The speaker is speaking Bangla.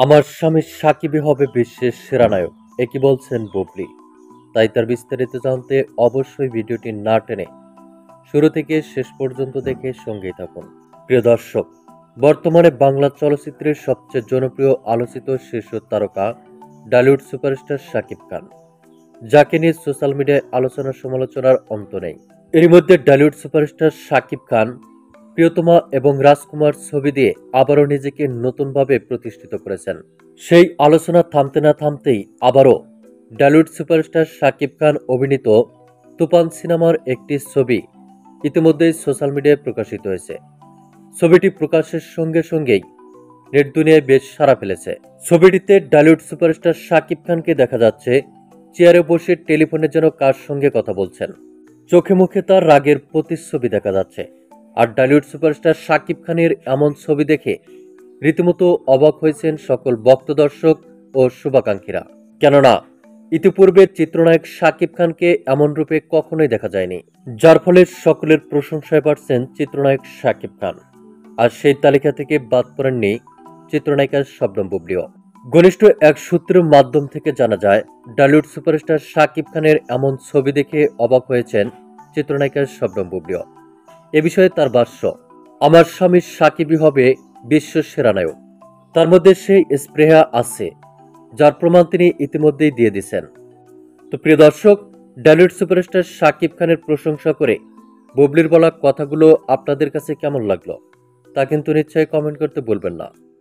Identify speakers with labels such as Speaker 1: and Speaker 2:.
Speaker 1: আমার স্বামী সাকিবই হবে বিশ্বের সেরা নায়ক, একই বলছেন বুবলি। তাই তার বিস্তারিত জানতে অবশ্যই ভিডিওটি না টেনে শুরু থেকে শেষ পর্যন্ত দেখে সঙ্গেই থাকুন। প্রিয় দর্শক, বর্তমানে বাংলা চলচ্চিত্রের সবচেয়ে জনপ্রিয় আলোচিত শীর্ষ তারকা ডালিউড সুপারস্টার শাকিব খান, যাকে নিয়ে সোশ্যাল মিডিয়ায় আলোচনা সমালোচনার অন্ত নেই। এরই মধ্যে ডালিউড সুপারস্টার শাকিব খান প্রিয়তমা এবং রাজকুমার ছবি দিয়ে আবারও নিজেকে নতুনভাবে প্রতিষ্ঠিত করেছেন। সেই আলোচনা থামতে না থামতেই আবারও ডালিউড সুপারস্টার শাকিব খান অভিনীত তুফান সিনেমার একটি ছবি ইতিমধ্যেই সোশ্যাল মিডিয়ায় প্রকাশিত হয়েছে। ছবিটি প্রকাশের সঙ্গে সঙ্গেই নেট দুনিয়ায় বেশ সাড়া ফেলেছে। ছবিটিতে ডালিউড সুপারস্টার শাকিব খানকে দেখা যাচ্ছে চেয়ারে বসে টেলিফোনে যেন কার সঙ্গে কথা বলছেন। চোখে মুখে তার রাগের প্রতিচ্ছবি দেখা যাচ্ছে। আর ডালিউড সুপারস্টার শাকিব খানের এমন ছবি দেখে রীতিমতো অবাক হয়েছেন সকল ভক্ত দর্শক ও শুভাকাঙ্ক্ষীরা। কেননা ইতিপূর্বে চিত্রনায়ক শাকিব খানকে এমন রূপে কখনোই দেখা যায়নি, যার ফলে সকলের প্রশংসায় পাচ্ছেন চিত্রনায়ক শাকিব খান। আর সেই তালিকা থেকে বাদ পড়েননি চিত্রনায়িকা শবনম বুবলিও। ঘনিষ্ঠ এক সূত্রের মাধ্যম থেকে জানা যায়, ডালিউড সুপারস্টার শাকিব খানের এমন ছবি দেখে অবাক হয়েছেন চিত্রনায়িকা শবনম বুবলিও। এ বিষয়ে তার ভাষ্য, আমার স্বামী সাকিবই হবে বিশ্ব সেরা নায়ক। তার মধ্যে সেই স্পৃহা আছে, যার প্রমাণ তিনি ইতিমধ্যেই দিয়ে দিয়েছেন। তো প্রিয় দর্শক, ডালিউড সুপারস্টার শাকিব খানের প্রশংসা করে বুবলির বলা কথাগুলো আপনাদের কাছে কেমন লাগলো তা কিন্তু নিশ্চয়ই কমেন্ট করতে ভুলবেন না।